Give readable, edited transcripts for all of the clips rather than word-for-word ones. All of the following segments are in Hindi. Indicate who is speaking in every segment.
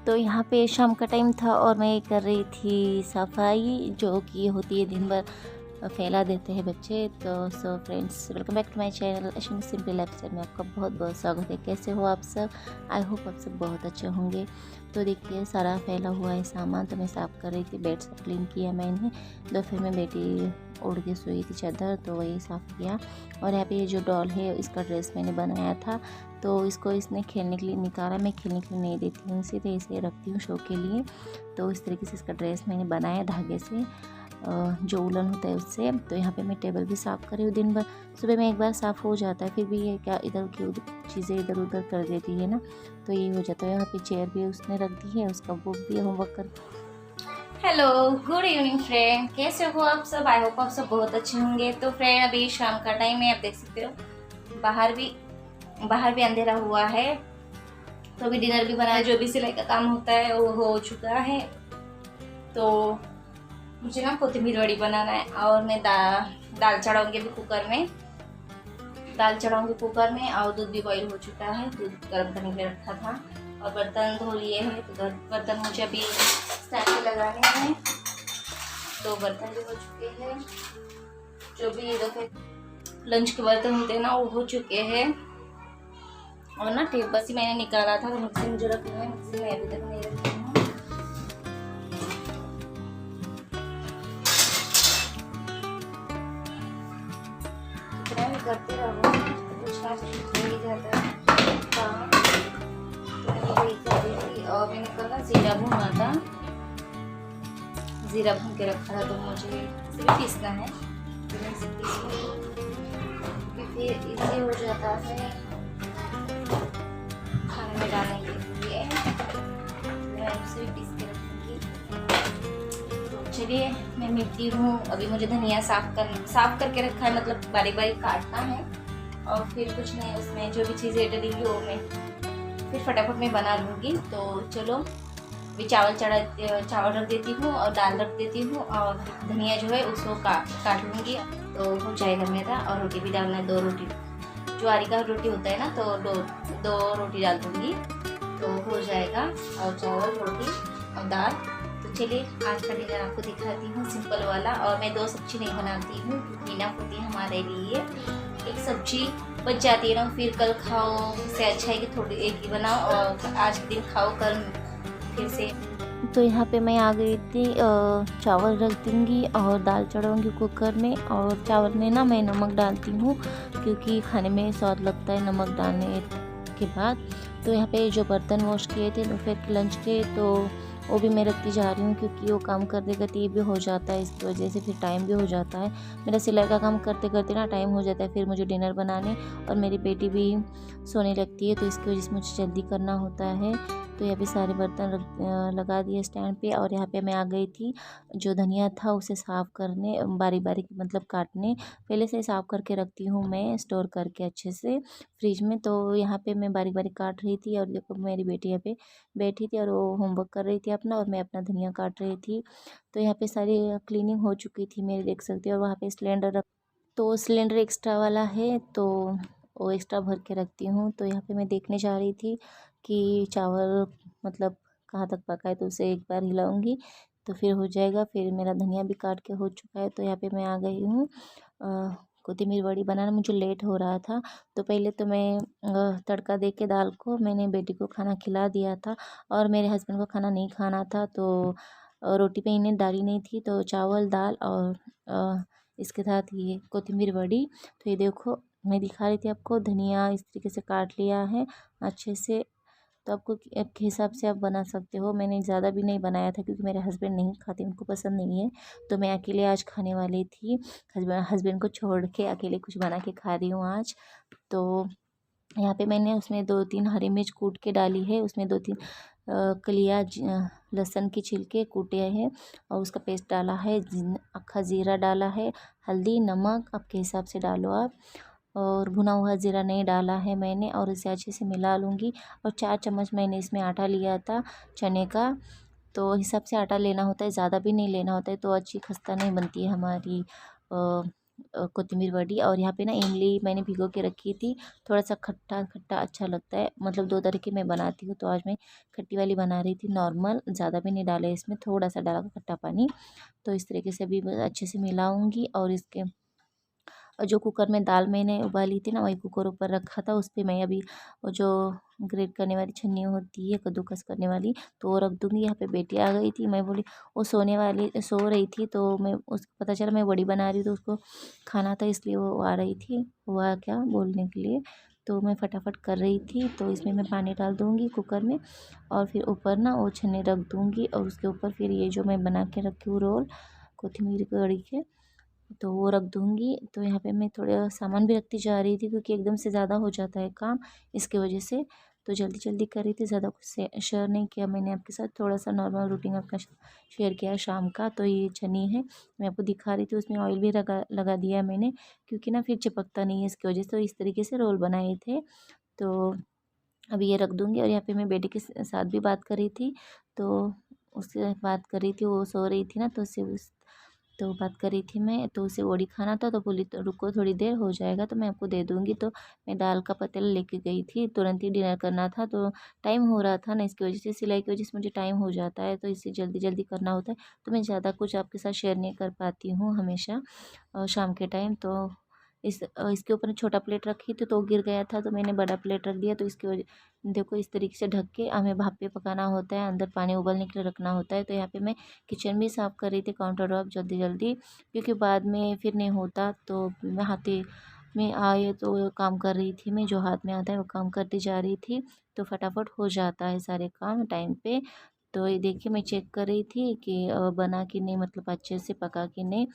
Speaker 1: तो यहाँ पे शाम का टाइम था और मैं कर रही थी सफाई, जो कि होती है दिन भर फैला देते हैं बच्चे। तो so friends, welcome back to my channel Ashwini simple lifestyle में आपका बहुत बहुत स्वागत है। कैसे हो आप सब? आई होप आप सब बहुत अच्छे होंगे। तो देखिए सारा फैला हुआ है सामान, तो मैं साफ़ कर रही थी। बेड सब क्लीन किया मैंने। दोपहर में बेटी उड़ के सोई थी चादर, तो वही साफ़ किया। और यहाँ पे ये जो डॉल है, इसका ड्रेस मैंने बनाया था, तो इसको इसने खेलने के लिए निकाला। मैं खेलने के लिए नहीं देती हूँ इसे, तो इसे रखती हूँ शो के लिए। तो इस तरीके से इसका ड्रेस मैंने बनाया धागे से, जो उलन होता है उससे। तो यहाँ पे मैं टेबल भी साफ़ कर रही हूँ। दिन भर सुबह में एक बार साफ़ हो जाता है, फिर भी ये क्या इधर की चीज़ें इधर उधर कर देती है ना, तो ये हो जाता है। यहाँ पे चेयर भी उसने रख दी है, उसका बुक भी होमवर्क कर। हेलो, गुड इवनिंग फ्रेंड, कैसे हो आप सब? आई होप आप सब बहुत अच्छे होंगे। तो फ्रेंड, अभी शाम का टाइम है, आप देख सकते हो बाहर भी अंधेरा हुआ है। तो अभी डिनर भी बनाया, जो भी सिलाई का काम होता है वो हो चुका है। तो मुझे ना कोथिंबीर वड़ी बनाना है, और मैं दाल चढ़ाऊंगी अभी कुकर में। दाल चढ़ाऊंगी कुकर में, और दूध भी बॉईल हो चुका है, दूध गर्म करने के लिए रखा था। और बर्तन धो लिए हैं, तो बर्तन मुझे अभी स्टैंड पे लगाने हैं। तो बर्तन भी हो चुके हैं, जो भी दोपहर लंच के बर्तन होते हैं ना, वो हो चुके हैं। और ना टेप बस ही मैंने निकाला था, तो मिक्सी मुझे रखनी है, मिक्सी में अभी तक नहीं रखी हूँ। कितना भी करते रहो, कुछ ना कुछ हो ही जाता है काम। तो मैं वही कर रही थी। और मैंने कल ना जीरा भूना था, जीरा भून के रखा था, तो मुझे इसे भी पीसना है। तो मैं इसे पीस लूँ, फिर इसे हो जाता है खाने में डालने के लिए। मैं उसे भी पीस के रखूँगी। तो चलिए मैं मिलती हूँ। अभी मुझे धनिया साफ करके रखा है, मतलब बारीक बारीक काटना है। और फिर कुछ नहीं, उसमें जो भी चीज़ें डलेंगी वो मैं फिर फटाफट में बना लूँगी। तो चलो अभी चावल रख देती हूँ, और दाल रख देती हूँ, और धनिया जो है उसको काट लूँगी, तो हो जाएगा मेरा। और रोटी भी डालना है, 2 रोटी, ज्वारी का रोटी होता है ना, तो दो रोटी डाल दूँगी, तो हो जाएगा। और चावल, रोटी और दाल। तो चलिए आज का डिनर आपको दिखाती हूँ, सिंपल वाला। और मैं 2 सब्जी नहीं बनाती हूँ, इनफ होती है हमारे लिए। एक सब्जी बच जाती है ना, फिर कल खाओ, इससे अच्छा है कि थोड़ी एक ही बनाओ, और आज के दिन खाओ, कल फिर से। तो यहाँ पे मैं आ गई थी। चावल रख दूँगी और दाल चढ़ाऊँगी कुकर में। और चावल में ना मैं नमक डालती हूँ, क्योंकि खाने में स्वाद लगता है नमक डालने के बाद। तो यहाँ पे जो बर्तन वॉश किए थे दोपहर के लंच के, तो वो भी मैं रखती जा रही हूँ, क्योंकि वो काम करते करते ये भी हो जाता है, इसकी वजह से फिर टाइम भी हो जाता है। मेरा सिलाई का काम करते करते ना टाइम हो जाता है, फिर मुझे डिनर बनाने, और मेरी बेटी भी सोने लगती है, तो इसकी वजह से मुझे जल्दी करना होता है। तो यहाँ पे सारे बर्तन लगा दिए स्टैंड पे। और यहाँ पे मैं आ गई थी जो धनिया था उसे साफ़ करने, बारी बारी मतलब काटने। पहले से साफ़ करके रखती हूँ मैं, स्टोर करके अच्छे से फ्रिज में। तो यहाँ पे मैं बारी बारी काट रही थी, और देखो मेरी बेटी यहाँ पे बैठी थी, और वो होमवर्क कर रही थी अपना, और मैं अपना धनिया काट रही थी। तो यहाँ पे सारी क्लीनिंग हो चुकी थी मेरी, देख सकते हो। और वहाँ पे सिलेंडर एक्स्ट्रा वाला है, तो वो एक्स्ट्रा भर के रखती हूँ। तो यहाँ पे मैं देखने जा रही थी कि चावल मतलब कहाँ तक पका है, तो उसे एक बार हिलाऊंगी, तो फिर हो जाएगा। फिर मेरा धनिया भी काट के हो चुका है। तो यहाँ पे मैं आ गई हूँ कोथिमीर वड़ी बनाना। मुझे लेट हो रहा था, तो पहले तो मैं तड़का दे के दाल को मैंने बेटी को खाना खिला दिया था, और मेरे हस्बैंड को खाना नहीं खाना था, तो रोटी पे इन्हें डाली नहीं थी। तो चावल, दाल और इसके साथ ये कोथिमीर वड़ी। तो ये देखो मैं दिखा रही थी आपको, धनिया इस तरीके से काट लिया है अच्छे से। तो आपको आपके हिसाब से आप बना सकते हो। मैंने ज़्यादा भी नहीं बनाया था, क्योंकि मेरे हस्बैंड नहीं खाते, उनको पसंद नहीं है। तो मैं अकेले आज खाने वाली थी, हस्बैंड को छोड़ के अकेले कुछ बना के खा रही हूँ आज। तो यहाँ पे मैंने उसमें 2-3 हरी मिर्च कूट के डाली है, उसमें 2-3 कलियाँ लहसुन के छिलके कूटे हैं, और उसका पेस्ट डाला है, अक्खा ज़ीरा डाला है, हल्दी, नमक आपके हिसाब से डालो आप। और भुना हुआ ज़ीरा नहीं डाला है मैंने। और इसे अच्छे से मिला लूँगी। और 4 चम्मच मैंने इसमें आटा लिया था चने का, तो हिसाब से आटा लेना होता है, ज़्यादा भी नहीं लेना होता है, तो अच्छी खस्ता नहीं बनती है हमारी कोथिमीर वड़ी। और यहाँ पे ना इमली मैंने भिगो के रखी थी, थोड़ा सा खट्टा खट्टा अच्छा लगता है, मतलब 2 तरह की मैं बनाती हूँ। तो आज मैं खट्टी वाली बना रही थी नॉर्मल, ज़्यादा भी नहीं डाला इसमें, थोड़ा सा डाला खट्टा पानी। तो इस तरीके से अभी अच्छे से मिलाऊंगी। और इसके जो कुकर में दाल मैंने उबाली थी ना, वही कुकर ऊपर रखा था, उस पर मैं अभी वो जो ग्रेट करने वाली छन्नी होती है कद्दूकस करने वाली, तो वो रख दूँगी। यहाँ पे बेटी आ गई थी, मैं बोली वो सो रही थी, तो मैं उसको पता चला मैं वड़ी बना रही हूँ, तो उसको खाना था, इसलिए वो आ रही थी, वो आ क्या बोलने के लिए। तो मैं फटाफट कर रही थी। तो इसमें मैं पानी डाल दूँगी कुकर में, और फिर ऊपर ना वो छन्नी रख दूँगी, और उसके ऊपर फिर ये जो मैं बना के रखी हूँ रोल कोथिमीर की वड़ी के, तो वो रख दूँगी। तो यहाँ पे मैं थोड़ा सामान भी रखती जा रही थी, क्योंकि एकदम से ज़्यादा हो जाता है काम, इसकी वजह से। तो जल्दी जल्दी कर रही थी, ज़्यादा कुछ शेयर नहीं किया मैंने आपके साथ, थोड़ा सा नॉर्मल रूटीन अपना शेयर किया शाम का। तो ये छनी है, मैं आपको दिखा रही थी, उसमें ऑयल भी लगा लगा दिया है मैंने, क्योंकि ना फिर चिपकता नहीं है इसकी वजह से। तो इस तरीके से रोल बनाए थे। तो अभी ये रख दूँगी। और यहाँ पे मैं बेटी के साथ भी बात कर रही थी, तो उससे बात कर रही थी, वो सो रही थी ना, तो उससे तो बात कर रही थी मैं, तो उसे वड़ी खाना था, तो बोली तो रुको थोड़ी देर हो जाएगा तो मैं आपको दे दूँगी। तो मैं दाल का पतीला लेके गई थी, तुरंत ही डिनर करना था, तो टाइम हो रहा था ना, इसकी वजह से, सिलाई की वजह से मुझे टाइम हो जाता है, तो इसे जल्दी जल्दी करना होता है। तो मैं ज़्यादा कुछ आपके साथ शेयर नहीं कर पाती हूँ हमेशा शाम के टाइम। तो इसके ऊपर छोटा प्लेट रखी थी, तो वो गिर गया था, तो मैंने बड़ा प्लेट रख दिया। तो इसकी वजह देखो, इस तरीके से ढक के हमें भाप पे पकाना होता है, अंदर पानी उबलने के लिए रखना होता है। तो यहाँ पे मैं किचन भी साफ़ कर रही थी, काउंटर टॉप जल्दी जल्दी, क्योंकि बाद में फिर नहीं होता। तो मैं हाथी में आए तो काम कर रही थी, मैं जो हाथ में आता है वो काम करती जा रही थी, तो फटाफट हो जाता है सारे काम टाइम पे। तो ये देखिए, मैं चेक कर रही थी कि बना कि नहीं, मतलब अच्छे से पका कि नहीं।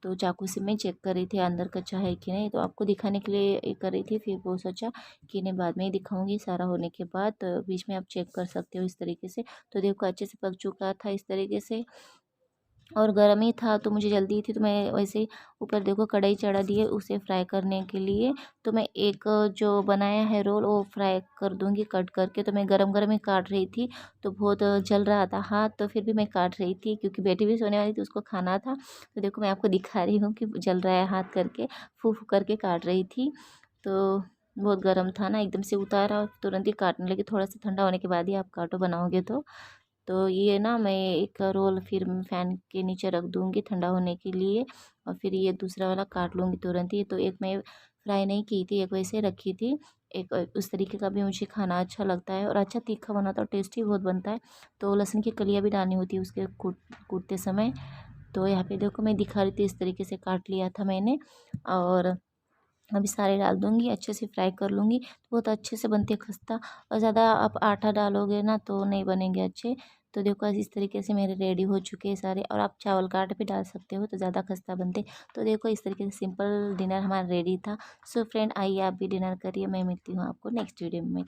Speaker 1: तो चाकू से मैं चेक कर रही थी अंदर कच्चा है कि नहीं, तो आपको दिखाने के लिए ये कर रही थी। फिर वो सोचा कि इन्हें बाद में ही दिखाऊंगी, सारा होने के बाद। तो बीच में आप चेक कर सकते हो इस तरीके से। तो देखो अच्छे से पक चुका था इस तरीके से, और गर्म ही था, तो मुझे जल्दी थी, तो मैं वैसे ही ऊपर देखो कढ़ाई चढ़ा दी है उसे फ्राई करने के लिए। तो मैं एक जो बनाया है रोल, वो फ्राई कर दूंगी कट करके। तो मैं गरम गरम ही काट रही थी, तो बहुत जल रहा था हाथ, तो फिर भी मैं काट रही थी, क्योंकि बेटी भी सोने वाली थी, उसको खाना था। तो देखो मैं आपको दिखा रही हूँ कि जल रहा है हाथ करके, फू फू करके काट रही थी। तो बहुत गर्म था ना, एकदम से उतारा और तुरंत ही काटने लगी। थोड़ा सा ठंडा होने के बाद ही आप काटो बनाओगे तो ये ना मैं एक रोल फिर फ़ैन के नीचे रख दूँगी ठंडा होने के लिए, और फिर ये दूसरा वाला काट लूँगी तुरंत ही। तो एक मैं फ्राई नहीं की थी, एक वैसे रखी थी। एक उस तरीके का भी मुझे खाना अच्छा लगता है, और अच्छा तीखा बनाता है और टेस्टी बहुत बनता है। तो लहसुन की कलियाँ भी डालनी होती है उसके कूटते समय। तो यहाँ पे देखो मैं दिखा रही थी, इस तरीके से काट लिया था मैंने। और अभी सारे डाल दूँगी, अच्छे से फ्राई कर लूँगी, तो बहुत अच्छे से बनती है खस्ता। और ज़्यादा आप आटा डालोगे ना तो नहीं बनेंगे अच्छे। तो देखो इस तरीके से मेरे रेडी हो चुके हैं सारे, और आप चावल का आटा भी डाल सकते हो, तो ज़्यादा खस्ता बनते। तो देखो इस तरीके से सिंपल डिनर हमारा रेडी था। सो फ्रेंड, आइए आप भी डिनर करिए। मैं मिलती हूँ आपको नेक्स्ट वीडियो में।